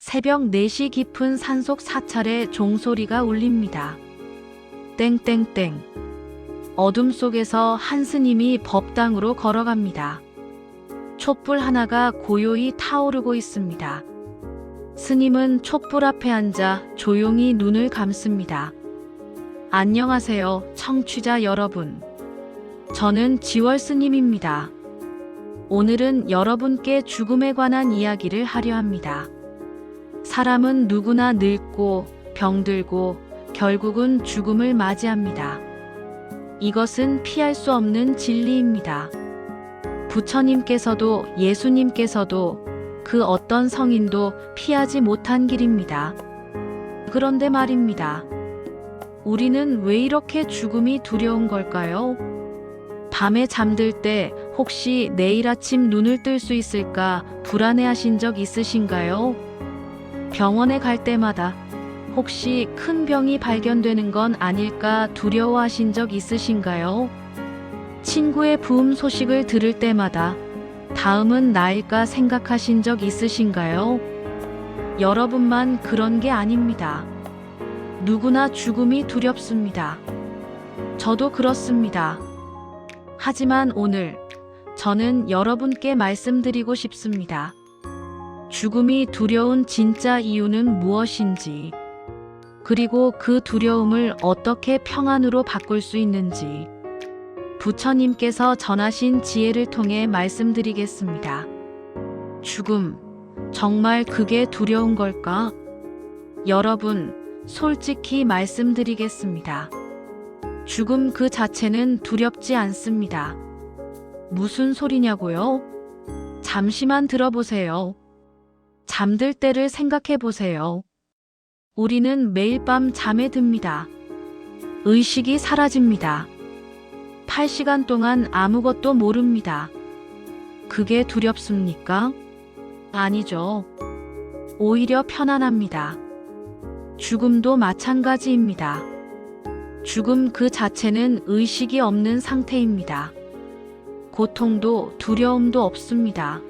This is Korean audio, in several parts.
새벽 4시 깊은 산속 사찰의 종소리가 울립니다. 땡땡땡. 어둠 속에서 한 스님이 법당으로 걸어갑니다. 촛불 하나가 고요히 타오르고 있습니다. 스님은 촛불 앞에 앉아 조용히 눈을 감습니다. 안녕하세요, 청취자 여러분. 저는 지월 스님입니다. 오늘은 여러분께 죽음에 관한 이야기를 하려 합니다. 사람은 누구나 늙고 병들고 결국은 죽음을 맞이합니다. 이것은 피할 수 없는 진리입니다. 부처님께서도 예수님께서도 그 어떤 성인도 피하지 못한 길입니다. 그런데 말입니다. 우리는 왜 이렇게 죽음이 두려운 걸까요? 밤에 잠들 때 혹시 내일 아침 눈을 뜰 수 있을까 불안해하신 적 있으신가요? 병원에 갈 때마다 혹시 큰 병이 발견되는 건 아닐까 두려워하신 적 있으신가요? 친구의 부음 소식을 들을 때마다 다음은 나일까 생각하신 적 있으신가요? 여러분만 그런 게 아닙니다. 누구나 죽음이 두렵습니다. 저도 그렇습니다. 하지만 오늘 저는 여러분께 말씀드리고 싶습니다. 죽음이 두려운 진짜 이유는 무엇인지, 그리고 그 두려움을 어떻게 평안으로 바꿀 수 있는지 부처님께서 전하신 지혜를 통해 말씀드리겠습니다. 죽음, 정말 그게 두려운 걸까? 여러분, 솔직히 말씀드리겠습니다. 죽음 그 자체는 두렵지 않습니다. 무슨 소리냐고요? 잠시만 들어보세요. 잠들 때를 생각해 보세요. 우리는 매일 밤 잠에 듭니다. 의식이 사라집니다. 8시간 동안 아무것도 모릅니다. 그게 두렵습니까? 아니죠. 오히려 편안합니다. 죽음도 마찬가지입니다. 죽음 그 자체는 의식이 없는 상태입니다. 고통도 두려움도 없습니다.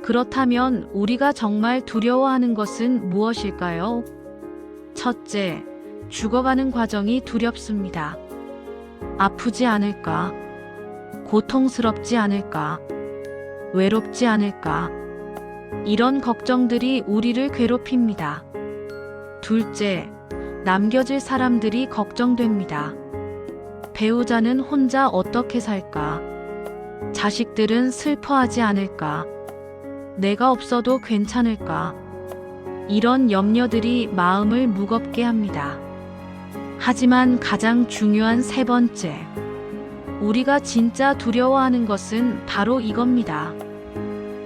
그렇다면 우리가 정말 두려워하는 것은 무엇일까요? 첫째, 죽어가는 과정이 두렵습니다. 아프지 않을까? 고통스럽지 않을까? 외롭지 않을까? 이런 걱정들이 우리를 괴롭힙니다. 둘째, 남겨질 사람들이 걱정됩니다. 배우자는 혼자 어떻게 살까? 자식들은 슬퍼하지 않을까? 내가 없어도 괜찮을까? 이런 염려들이 마음을 무겁게 합니다. 하지만 가장 중요한 세 번째, 우리가 진짜 두려워하는 것은 바로 이겁니다.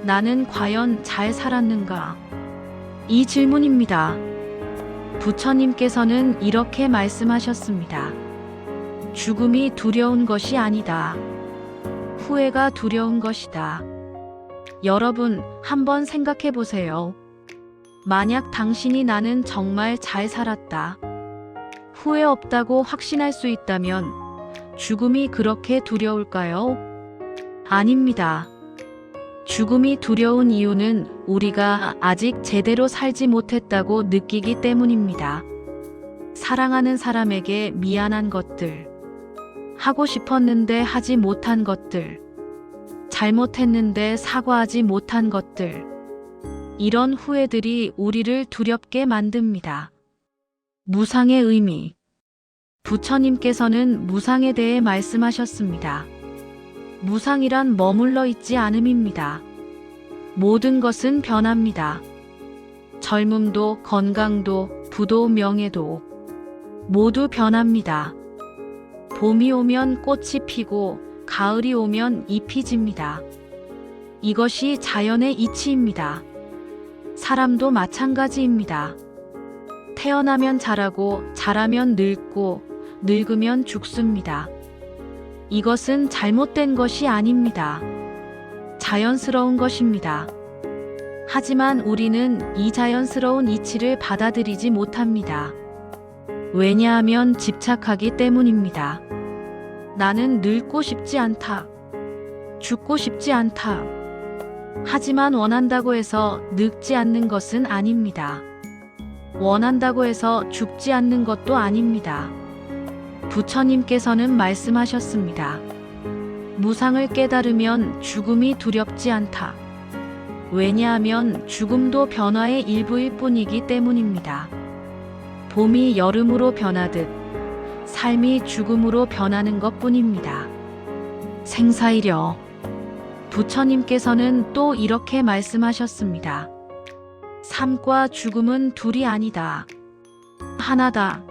나는 과연 잘 살았는가? 이 질문입니다. 부처님께서는 이렇게 말씀하셨습니다. 죽음이 두려운 것이 아니다. 후회가 두려운 것이다. 여러분, 한번 생각해 보세요. 만약 당신이 나는 정말 잘 살았다, 후회 없다고 확신할 수 있다면 죽음이 그렇게 두려울까요? 아닙니다. 죽음이 두려운 이유는 우리가 아직 제대로 살지 못했다고 느끼기 때문입니다. 사랑하는 사람에게 미안한 것들, 하고 싶었는데 하지 못한 것들, 잘못했는데 사과하지 못한 것들, 이런 후회들이 우리를 두렵게 만듭니다. 무상의 의미. 부처님께서는 무상에 대해 말씀하셨습니다. 무상이란 머물러 있지 않음입니다. 모든 것은 변합니다. 젊음도, 건강도, 부도, 명예도 모두 변합니다. 봄이 오면 꽃이 피고 가을이 오면 잎이 집니다. 이것이 자연의 이치입니다. 사람도 마찬가지입니다. 태어나면 자라고, 자라면 늙고, 늙으면 죽습니다. 이것은 잘못된 것이 아닙니다. 자연스러운 것입니다. 하지만 우리는 이 자연스러운 이치를 받아들이지 못합니다. 왜냐하면 집착하기 때문입니다. 나는 늙고 싶지 않다. 죽고 싶지 않다. 하지만 원한다고 해서 늙지 않는 것은 아닙니다. 원한다고 해서 죽지 않는 것도 아닙니다. 부처님께서는 말씀하셨습니다. 무상을 깨달으면 죽음이 두렵지 않다. 왜냐하면 죽음도 변화의 일부일 뿐이기 때문입니다. 봄이 여름으로 변하듯 삶이 죽음으로 변하는 것 뿐입니다. 생사이려. 부처님께서는 또 이렇게 말씀하셨습니다. 삶과 죽음은 둘이 아니다. 하나다.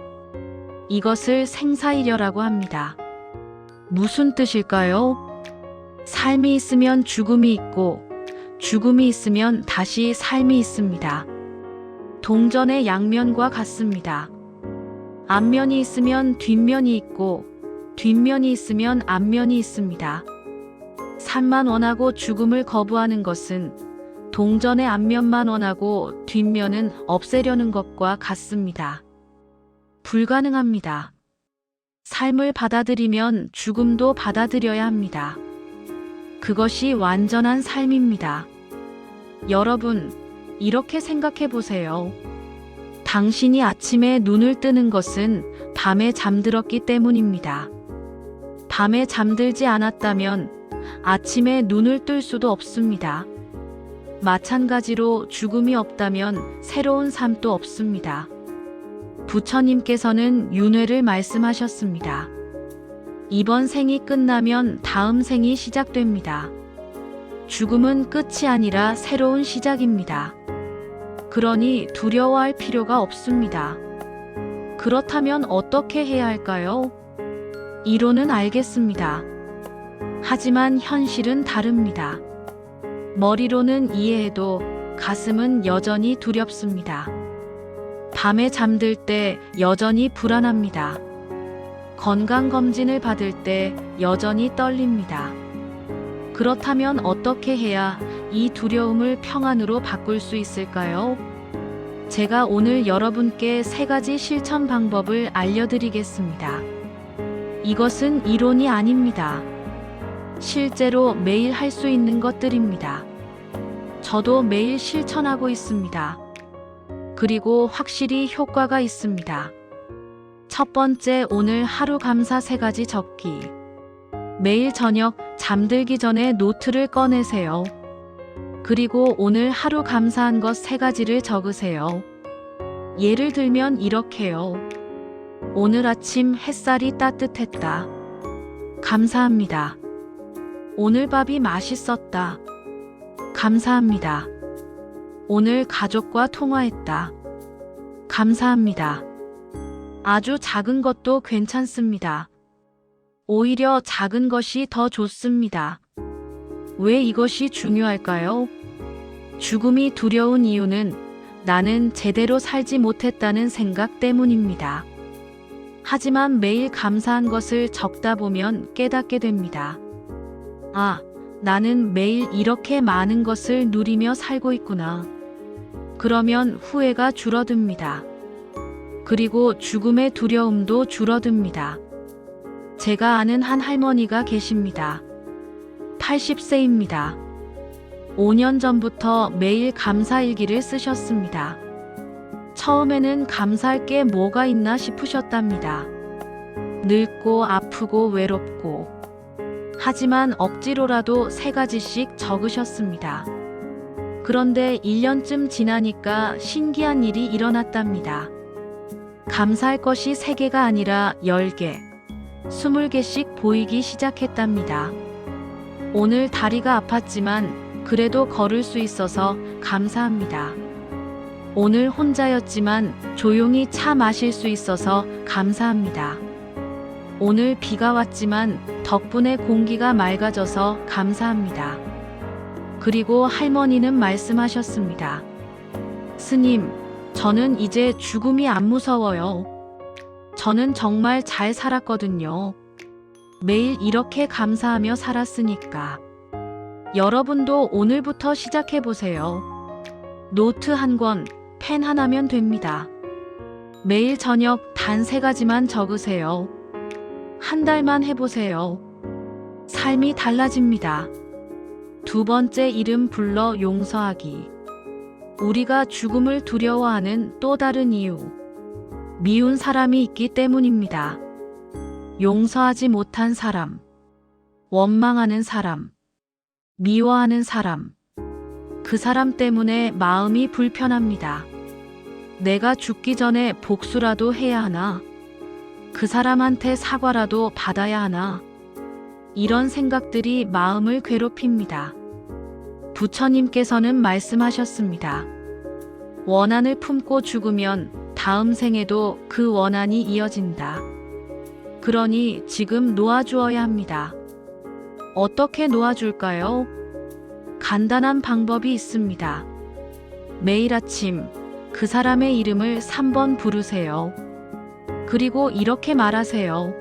이것을 생사이려라고 합니다. 무슨 뜻일까요? 삶이 있으면 죽음이 있고 죽음이 있으면 다시 삶이 있습니다. 동전의 양면과 같습니다. 앞면이 있으면 뒷면이 있고 뒷면이 있으면 앞면이 있습니다. 삶만 원하고 죽음을 거부하는 것은 동전의 앞면만 원하고 뒷면은 없애려는 것과 같습니다. 불가능합니다. 삶을 받아들이면 죽음도 받아들여야 합니다. 그것이 완전한 삶입니다. 여러분, 이렇게 생각해 보세요. 당신이 아침에 눈을 뜨는 것은 밤에 잠들었기 때문입니다. 밤에 잠들지 않았다면 아침에 눈을 뜰 수도 없습니다. 마찬가지로 죽음이 없다면 새로운 삶도 없습니다. 부처님께서는 윤회를 말씀하셨습니다. 이번 생이 끝나면 다음 생이 시작됩니다. 죽음은 끝이 아니라 새로운 시작입니다. 그러니 두려워할 필요가 없습니다. 그렇다면 어떻게 해야 할까요? 이론은 알겠습니다. 하지만 현실은 다릅니다. 머리로는 이해해도 가슴은 여전히 두렵습니다. 밤에 잠들 때 여전히 불안합니다. 건강검진을 받을 때 여전히 떨립니다. 그렇다면 어떻게 해야 이 두려움을 평안으로 바꿀 수 있을까요? 제가 오늘 여러분께 3가지 실천 방법을 알려드리겠습니다. 이것은 이론이 아닙니다. 실제로 매일 할 수 있는 것들입니다. 저도 매일 실천하고 있습니다. 그리고 확실히 효과가 있습니다. 첫 번째, 오늘 하루 감사 3가지 적기. 매일 저녁 잠들기 전에 노트를 꺼내세요. 그리고 오늘 하루 감사한 것 3가지를 적으세요. 예를 들면 이렇게요. 오늘 아침 햇살이 따뜻했다. 감사합니다. 오늘 밥이 맛있었다. 감사합니다. 오늘 가족과 통화했다. 감사합니다. 아주 작은 것도 괜찮습니다. 오히려 작은 것이 더 좋습니다. 왜 이것이 중요할까요? 죽음이 두려운 이유는 나는 제대로 살지 못했다는 생각 때문입니다. 하지만 매일 감사한 것을 적다 보면 깨닫게 됩니다. 아, 나는 매일 이렇게 많은 것을 누리며 살고 있구나. 그러면 후회가 줄어듭니다. 그리고 죽음의 두려움도 줄어듭니다. 제가 아는 한 할머니가 계십니다. 80세입니다. 5년 전부터 매일 감사일기를 쓰셨습니다. 처음에는 감사할 게 뭐가 있나 싶으셨답니다. 늙고 아프고 외롭고. 하지만 억지로라도 3가지씩 적으셨습니다. 그런데 1년쯤 지나니까 신기한 일이 일어났답니다. 감사할 것이 3개가 아니라 10개, 20개씩 보이기 시작했답니다. 오늘 다리가 아팠지만 그래도 걸을 수 있어서 감사합니다. 오늘 혼자였지만 조용히 차 마실 수 있어서 감사합니다. 오늘 비가 왔지만 덕분에 공기가 맑아져서 감사합니다. 그리고 할머니는 말씀하셨습니다. 스님, 저는 이제 죽음이 안 무서워요. 저는 정말 잘 살았거든요. 매일 이렇게 감사하며 살았으니까. 여러분도 오늘부터 시작해보세요. 노트 1권, 펜 하나면 됩니다. 매일 저녁 단 3가지만 적으세요. 한 달만 해보세요. 삶이 달라집니다. 두 번째 이름 불러 용서하기. 우리가 죽음을 두려워하는 또 다른 이유. 미운 사람이 있기 때문입니다. 용서하지 못한 사람, 원망하는 사람, 미워하는 사람. 그 사람 때문에 마음이 불편합니다. 내가 죽기 전에 복수라도 해야 하나? 그 사람한테 사과라도 받아야 하나? 이런 생각들이 마음을 괴롭힙니다. 부처님께서는 말씀하셨습니다. 원한을 품고 죽으면 다음 생에도 그 원한이 이어진다. 그러니 지금 놓아주어야 합니다. 어떻게 놓아줄까요? 간단한 방법이 있습니다. 매일 아침 그 사람의 이름을 3번 부르세요. 그리고 이렇게 말하세요.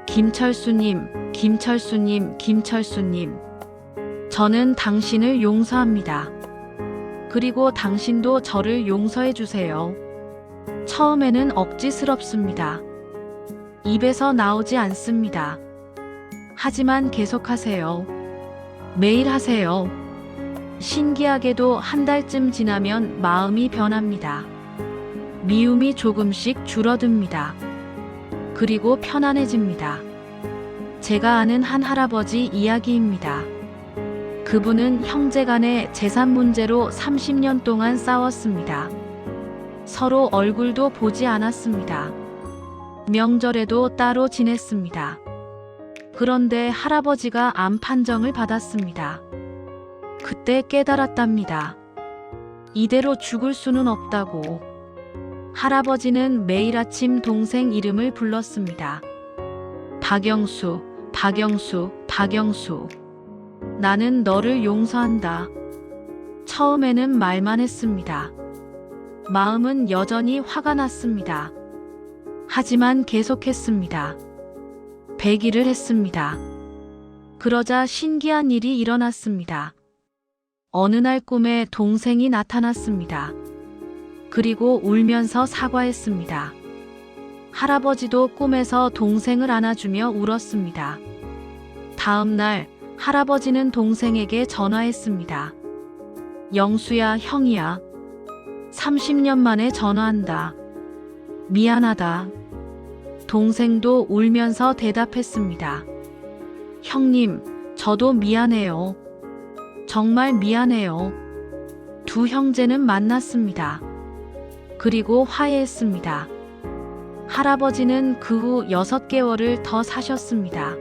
김철수님, 김철수님, 김철수님. 저는 당신을 용서합니다. 그리고 당신도 저를 용서해 주세요. 처음에는 억지스럽습니다. 입에서 나오지 않습니다. 하지만 계속하세요. 매일 하세요. 신기하게도 한 달쯤 지나면 마음이 변합니다. 미움이 조금씩 줄어듭니다. 그리고 편안해집니다. 제가 아는 한 할아버지 이야기입니다. 그분은 형제간의 재산 문제로 30년 동안 싸웠습니다. 서로 얼굴도 보지 않았습니다. 명절에도 따로 지냈습니다. 그런데 할아버지가 암 판정을 받았습니다. 그때 깨달았답니다. 이대로 죽을 수는 없다고. 할아버지는 매일 아침 동생 이름을 불렀습니다. 박영수, 박영수, 박영수. 나는 너를 용서한다. 처음에는 말만 했습니다. 마음은 여전히 화가 났습니다. 하지만 계속했습니다. 100일을 했습니다. 그러자 신기한 일이 일어났습니다. 어느 날 꿈에 동생이 나타났습니다. 그리고 울면서 사과했습니다. 할아버지도 꿈에서 동생을 안아주며 울었습니다. 다음 날 할아버지는 동생에게 전화했습니다. 영수야, 형이야. 30년 만에 전화한다. 미안하다. 동생도 울면서 대답했습니다. 형님, 저도 미안해요. 정말 미안해요. 두 형제는 만났습니다. 그리고 화해했습니다. 할아버지는 그 후 6개월을 더 사셨습니다.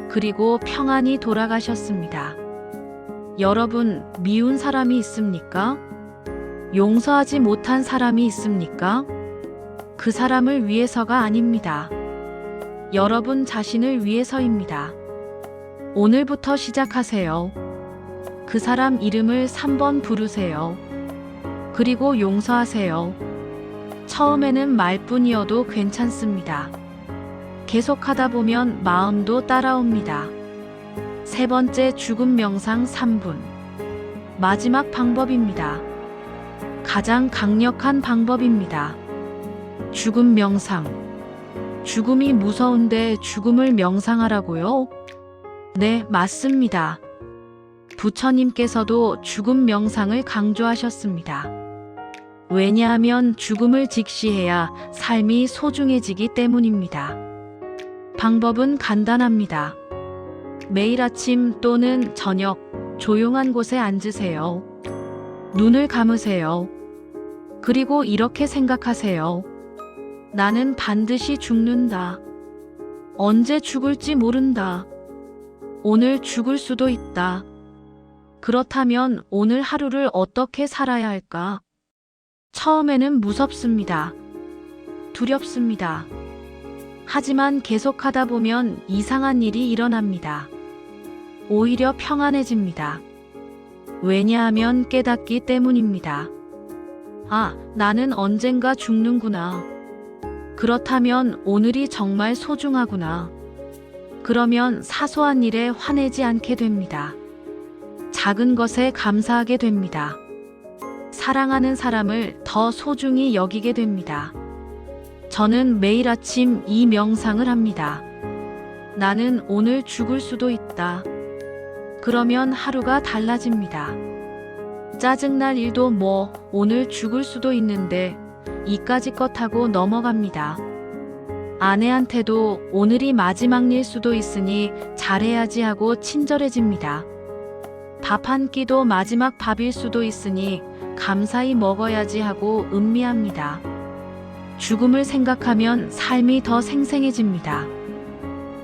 그리고 평안히 돌아가셨습니다. 여러분, 미운 사람이 있습니까? 용서하지 못한 사람이 있습니까? 그 사람을 위해서가 아닙니다. 여러분 자신을 위해서입니다. 오늘부터 시작하세요. 그 사람 이름을 3번 부르세요. 그리고 용서하세요. 처음에는 말뿐이어도 괜찮습니다. 계속하다 보면 마음도 따라옵니다. 세 번째 죽음 명상 3분. 마지막 방법입니다. 가장 강력한 방법입니다. 죽음 명상. 죽음이 무서운데 죽음을 명상하라고요? 네, 맞습니다. 부처님께서도 죽음 명상을 강조하셨습니다. 왜냐하면 죽음을 직시해야 삶이 소중해지기 때문입니다. 방법은 간단합니다. 매일 아침 또는 저녁 조용한 곳에 앉으세요. 눈을 감으세요. 그리고 이렇게 생각하세요. 나는 반드시 죽는다. 언제 죽을지 모른다. 오늘 죽을 수도 있다. 그렇다면 오늘 하루를 어떻게 살아야 할까? 처음에는 무섭습니다. 두렵습니다. 하지만 계속하다 보면 이상한 일이 일어납니다. 오히려 평안해집니다. 왜냐하면 깨닫기 때문입니다. 아, 나는 언젠가 죽는구나. 그렇다면 오늘이 정말 소중하구나. 그러면 사소한 일에 화내지 않게 됩니다. 작은 것에 감사하게 됩니다. 사랑하는 사람을 더 소중히 여기게 됩니다. 저는 매일 아침 이 명상을 합니다. 나는 오늘 죽을 수도 있다. 그러면 하루가 달라집니다. 짜증날 일도 뭐 오늘 죽을 수도 있는데 이까짓 것 하고 넘어갑니다. 아내한테도 오늘이 마지막 일 수도 있으니 잘해야지 하고 친절해집니다. 밥 한 끼도 마지막 밥일 수도 있으니 감사히 먹어야지 하고 음미합니다. 죽음을 생각하면 삶이 더 생생해집니다.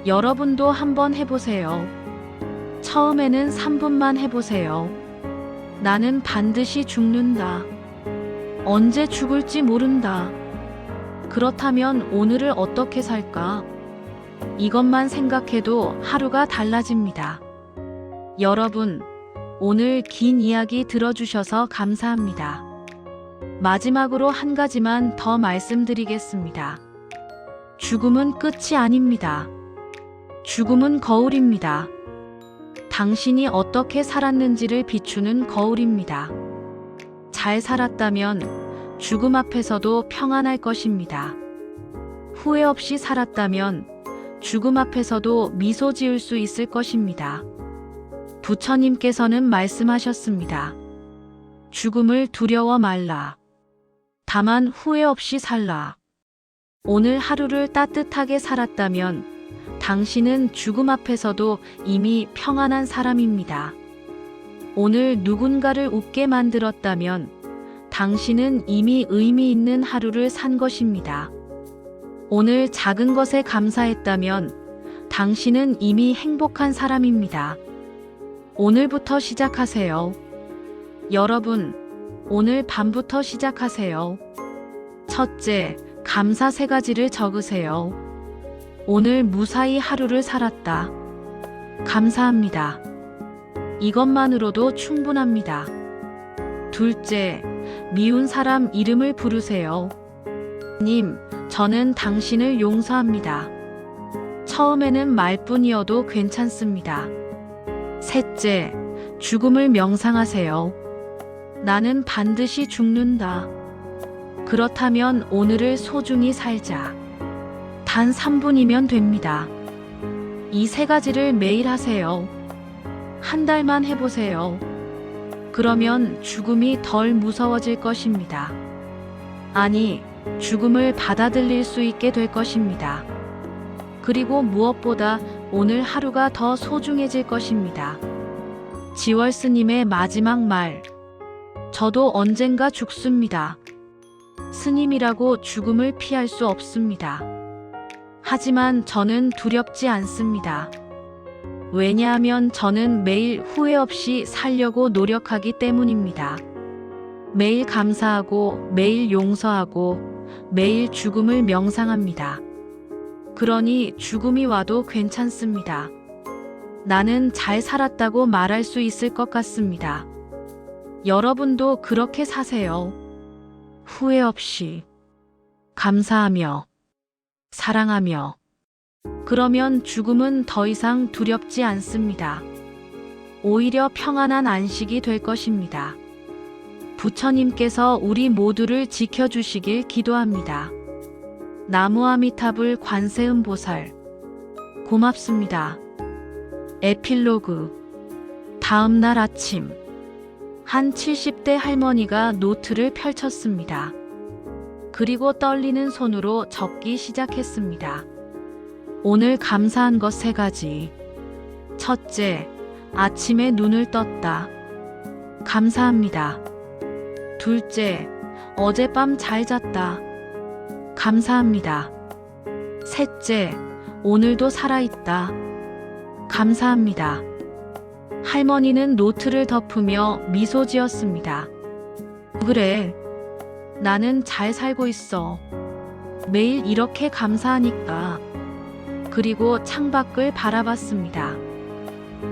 여러분도 한번 해보세요. 처음에는 3분만 해보세요. 나는 반드시 죽는다. 언제 죽을지 모른다. 그렇다면 오늘을 어떻게 살까? 이것만 생각해도 하루가 달라집니다. 여러분, 오늘 긴 이야기 들어주셔서 감사합니다. 마지막으로 한 가지만 더 말씀드리겠습니다. 죽음은 끝이 아닙니다. 죽음은 거울입니다. 당신이 어떻게 살았는지를 비추는 거울입니다. 잘 살았다면 죽음 앞에서도 평안할 것입니다. 후회 없이 살았다면 죽음 앞에서도 미소 지을 수 있을 것입니다. 부처님께서는 말씀하셨습니다. 죽음을 두려워 말라. 다만 후회 없이 살라. 오늘 하루를 따뜻하게 살았다면 당신은 죽음 앞에서도 이미 평안한 사람입니다. 오늘 누군가를 웃게 만들었다면 당신은 이미 의미 있는 하루를 산 것입니다. 오늘 작은 것에 감사했다면 당신은 이미 행복한 사람입니다. 오늘부터 시작하세요. 여러분, 오늘 밤부터 시작하세요. 첫째, 감사 3가지를 적으세요. 오늘 무사히 하루를 살았다. 감사합니다. 이것만으로도 충분합니다. 둘째, 미운 사람 이름을 부르세요. 님, 저는 당신을 용서합니다. 처음에는 말뿐이어도 괜찮습니다. 셋째, 죽음을 명상하세요. 나는 반드시 죽는다. 그렇다면 오늘을 소중히 살자. 단 3분이면 됩니다. 이 3가지를 매일 하세요. 한 달만 해보세요. 그러면 죽음이 덜 무서워질 것입니다. 아니, 죽음을 받아들일 수 있게 될 것입니다. 그리고 무엇보다 오늘 하루가 더 소중해질 것입니다. 지월 스님의 마지막 말. 저도 언젠가 죽습니다. 스님이라고 죽음을 피할 수 없습니다. 하지만 저는 두렵지 않습니다. 왜냐하면 저는 매일 후회 없이 살려고 노력하기 때문입니다. 매일 감사하고 매일 용서하고 매일 죽음을 명상합니다. 그러니 죽음이 와도 괜찮습니다. 나는 잘 살았다고 말할 수 있을 것 같습니다. 여러분도 그렇게 사세요. 후회 없이, 감사하며, 사랑하며. 그러면 죽음은 더 이상 두렵지 않습니다. 오히려 평안한 안식이 될 것입니다. 부처님께서 우리 모두를 지켜주시길 기도합니다. 나무아미타불 관세음보살. 고맙습니다. 에필로그. 다음 날 아침, 한 70대 할머니가 노트를 펼쳤습니다. 그리고 떨리는 손으로 적기 시작했습니다. 오늘 감사한 것 3가지. 첫째, 아침에 눈을 떴다. 감사합니다. 둘째, 어젯밤 잘 잤다. 감사합니다. 셋째, 오늘도 살아있다. 감사합니다. 할머니는 노트를 덮으며 미소 지었습니다. 그래, 나는 잘 살고 있어. 매일 이렇게 감사하니까. 그리고 창밖을 바라봤습니다.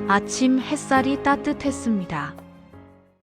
아침 햇살이 따뜻했습니다.